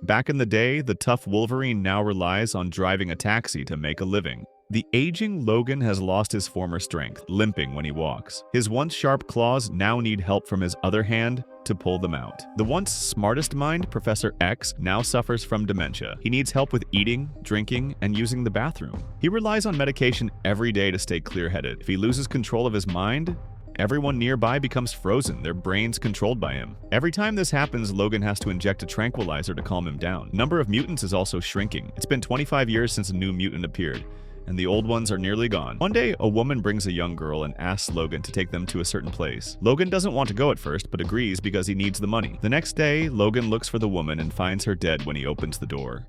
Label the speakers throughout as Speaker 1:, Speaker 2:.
Speaker 1: Back in the day, the tough Wolverine now relies on driving a taxi to make a living. The aging Logan has lost his former strength, limping when he walks. His once sharp claws now need help from his other hand to pull them out. The once smartest mind, Professor X, now suffers from dementia. He needs help with eating, drinking, and using the bathroom. He relies on medication every day to stay clear-headed. If he loses control of his mind, everyone nearby becomes frozen, their brains controlled by him. Every time this happens, Logan has to inject a tranquilizer to calm him down. Number of mutants is also shrinking. It's been 25 years since a new mutant appeared, and the old ones are nearly gone. One day, a woman brings a young girl and asks Logan to take them to a certain place. Logan doesn't want to go at first, but agrees because he needs the money. The next day, Logan looks for the woman and finds her dead when he opens the door.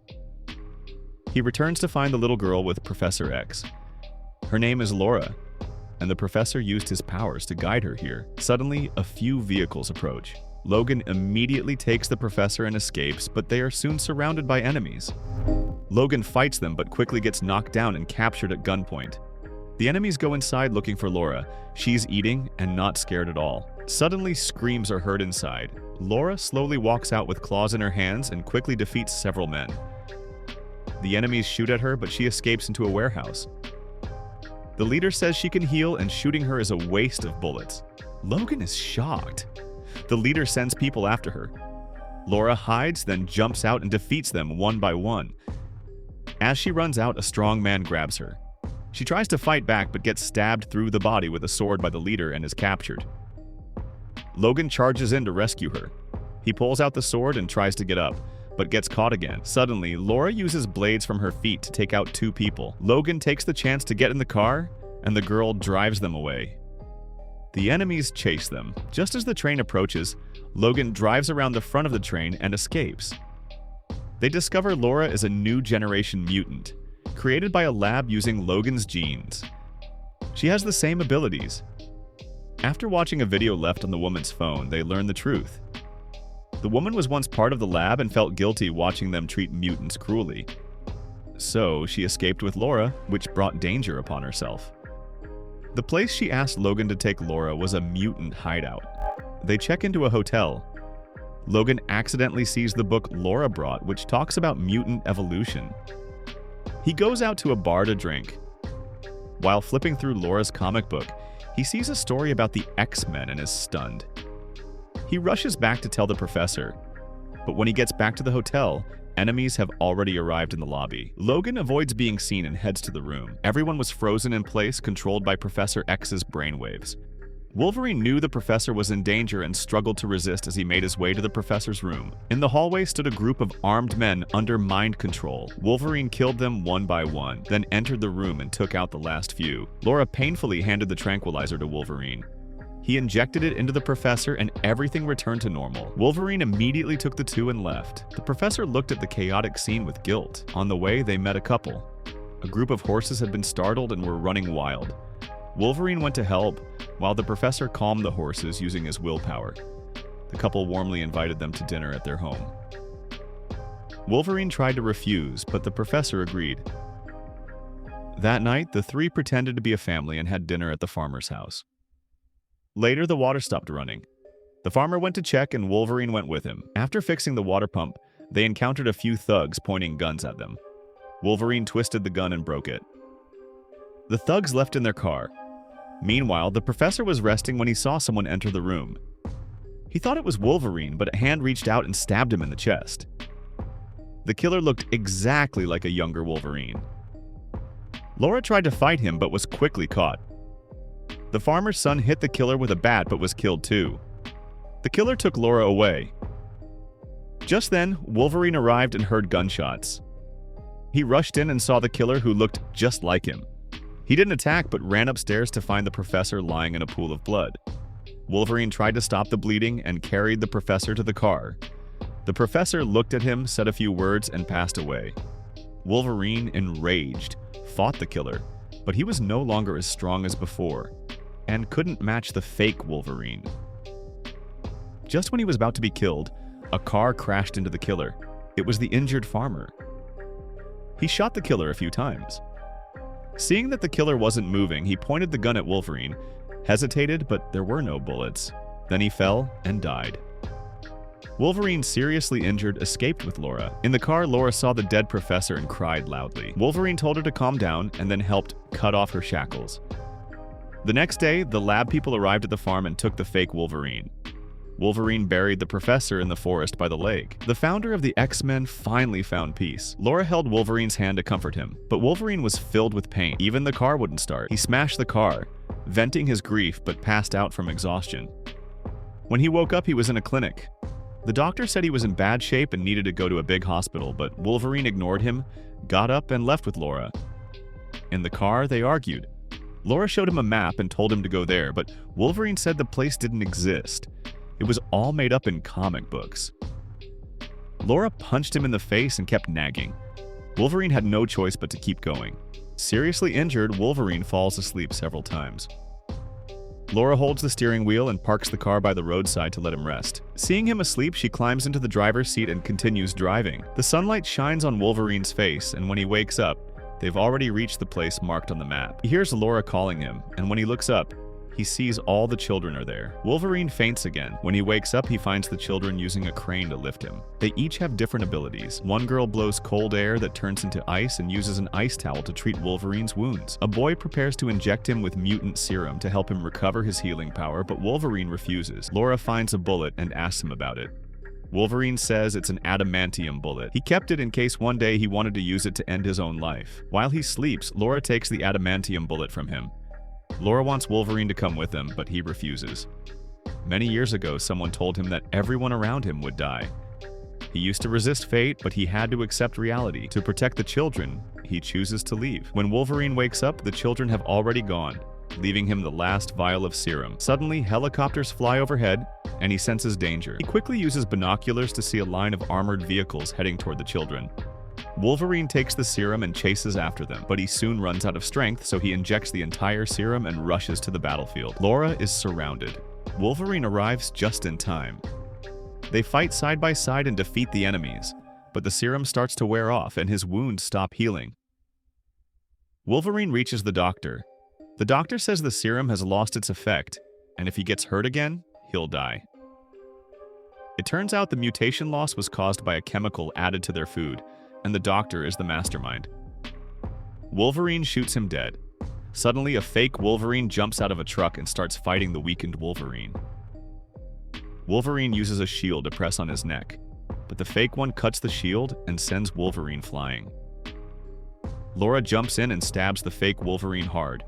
Speaker 1: He returns to find the little girl with Professor X. Her name is Laura, and the professor used his powers to guide her here. Suddenly, a few vehicles approach. Logan immediately takes the professor and escapes, but they are soon surrounded by enemies. Logan fights them but quickly gets knocked down and captured at gunpoint. The enemies go inside looking for Laura. She's eating and not scared at all. Suddenly, screams are heard inside. Laura slowly walks out with claws in her hands and quickly defeats several men. The enemies shoot at her, but she escapes into a warehouse. The leader says she can heal and shooting her is a waste of bullets. Logan is shocked. The leader sends people after her. Laura hides, then jumps out and defeats them one by one. As she runs out, a strong man grabs her. She tries to fight back but gets stabbed through the body with a sword by the leader and is captured. Logan charges in to rescue her. He pulls out the sword and tries to get up, but gets caught again. Suddenly, Laura uses blades from her feet to take out two people. Logan takes the chance to get in the car, and the girl drives them away. The enemies chase them. Just as the train approaches, Logan drives around the front of the train and escapes. They discover Laura is a new generation mutant, created by a lab using Logan's genes. She has the same abilities. After watching a video left on the woman's phone, they learn the truth. The woman was once part of the lab and felt guilty watching them treat mutants cruelly. So she escaped with Laura, which brought danger upon herself. The place she asked Logan to take Laura was a mutant hideout. They check into a hotel. Logan accidentally sees the book Laura brought, which talks about mutant evolution. He goes out to a bar to drink. While flipping through Laura's comic book, he sees a story about the X-Men and is stunned. He rushes back to tell the professor, but when he gets back to the hotel, enemies have already arrived in the lobby. Logan avoids being seen and heads to the room. Everyone was frozen in place, controlled by Professor X's brainwaves. Wolverine knew the professor was in danger and struggled to resist as he made his way to the professor's room. In the hallway stood a group of armed men under mind control. Wolverine killed them one by one, then entered the room and took out the last few. Laura painfully handed the tranquilizer to Wolverine. He injected it into the professor and everything returned to normal. Wolverine immediately took the two and left. The professor looked at the chaotic scene with guilt. On the way, they met a couple. A group of horses had been startled and were running wild. Wolverine went to help, while the professor calmed the horses using his willpower. The couple warmly invited them to dinner at their home. Wolverine tried to refuse, but the professor agreed. That night, the three pretended to be a family and had dinner at the farmer's house. Later, the water stopped running. The farmer went to check and Wolverine went with him. After fixing the water pump, they encountered a few thugs pointing guns at them. Wolverine twisted the gun and broke it. The thugs left in their car. Meanwhile, the professor was resting when he saw someone enter the room. He thought it was Wolverine, but a hand reached out and stabbed him in the chest. The killer looked exactly like a younger Wolverine. Laura tried to fight him but was quickly caught. The farmer's son hit the killer with a bat but was killed too. The killer took Laura away. Just then, Wolverine arrived and heard gunshots. He rushed in and saw the killer who looked just like him. He didn't attack but ran upstairs to find the professor lying in a pool of blood. Wolverine tried to stop the bleeding and carried the professor to the car. The professor looked at him, said a few words, and passed away. Wolverine, enraged, fought the killer, but he was no longer as strong as before and couldn't match the fake Wolverine. Just when he was about to be killed, a car crashed into the killer. It was the injured farmer. He shot the killer a few times. Seeing that the killer wasn't moving, he pointed the gun at Wolverine, hesitated, but there were no bullets. Then he fell and died. Wolverine, seriously injured, escaped with Laura. In the car, Laura saw the dead professor and cried loudly. Wolverine told her to calm down and then helped cut off her shackles. The next day, the lab people arrived at the farm and took the fake Wolverine. Wolverine buried the professor in the forest by the lake. The founder of the X-Men finally found peace. Laura held Wolverine's hand to comfort him, but Wolverine was filled with pain. Even the car wouldn't start. He smashed the car, venting his grief, but passed out from exhaustion. When he woke up, he was in a clinic. The doctor said he was in bad shape and needed to go to a big hospital, but Wolverine ignored him, got up, and left with Laura. In the car, they argued. Laura showed him a map and told him to go there, but Wolverine said the place didn't exist. It was all made up in comic books. Laura punched him in the face and kept nagging. Wolverine had no choice but to keep going. Seriously injured, Wolverine falls asleep several times. Laura holds the steering wheel and parks the car by the roadside to let him rest. Seeing him asleep, she climbs into the driver's seat and continues driving. The sunlight shines on Wolverine's face, and when he wakes up, they've already reached the place marked on the map. He hears Laura calling him, and when he looks up, he sees all the children are there. Wolverine faints again. When he wakes up, he finds the children using a crane to lift him. They each have different abilities. One girl blows cold air that turns into ice and uses an ice towel to treat Wolverine's wounds. A boy prepares to inject him with mutant serum to help him recover his healing power, but Wolverine refuses. Laura finds a bullet and asks him about it. Wolverine says it's an adamantium bullet. He kept it in case one day he wanted to use it to end his own life. While he sleeps, Laura takes the adamantium bullet from him. Laura wants Wolverine to come with him, but he refuses. Many years ago, someone told him that everyone around him would die. He used to resist fate, but he had to accept reality. To protect the children, he chooses to leave. When Wolverine wakes up, the children have already gone, leaving him the last vial of serum. Suddenly, helicopters fly overhead, and he senses danger. He quickly uses binoculars to see a line of armored vehicles heading toward the children. Wolverine takes the serum and chases after them, but he soon runs out of strength, so he injects the entire serum and rushes to the battlefield. Laura is surrounded. Wolverine arrives just in time. They fight side by side and defeat the enemies, but the serum starts to wear off and his wounds stop healing. Wolverine reaches the doctor. The doctor says the serum has lost its effect, and if he gets hurt again, he'll die. It turns out the mutation loss was caused by a chemical added to their food, and the doctor is the mastermind. Wolverine shoots him dead. Suddenly, a fake Wolverine jumps out of a truck and starts fighting the weakened Wolverine. Wolverine uses a shield to press on his neck, but the fake one cuts the shield and sends Wolverine flying. Laura jumps in and stabs the fake Wolverine hard.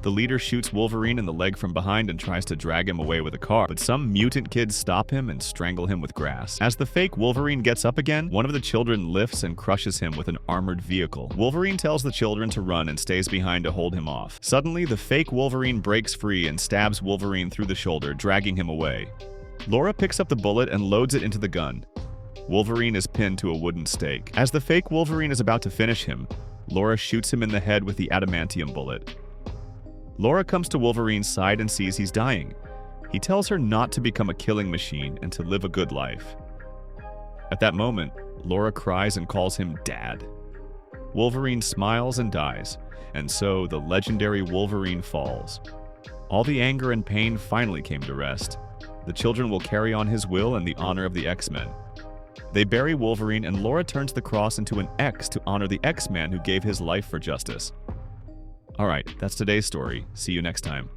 Speaker 1: The leader shoots Wolverine in the leg from behind and tries to drag him away with a car, but some mutant kids stop him and strangle him with grass. As the fake Wolverine gets up again, one of the children lifts and crushes him with an armored vehicle. Wolverine tells the children to run and stays behind to hold him off. Suddenly, the fake Wolverine breaks free and stabs Wolverine through the shoulder, dragging him away. Laura picks up the bullet and loads it into the gun. Wolverine is pinned to a wooden stake. As the fake Wolverine is about to finish him, Laura shoots him in the head with the adamantium bullet. Laura comes to Wolverine's side and sees he's dying. He tells her not to become a killing machine and to live a good life. At that moment, Laura cries and calls him Dad. Wolverine smiles and dies, and so the legendary Wolverine falls. All the anger and pain finally came to rest. The children will carry on his will in the honor of the X-Men. They bury Wolverine, and Laura turns the cross into an X to honor the X-Man who gave his life for justice. Alright, that's today's story. See you next time.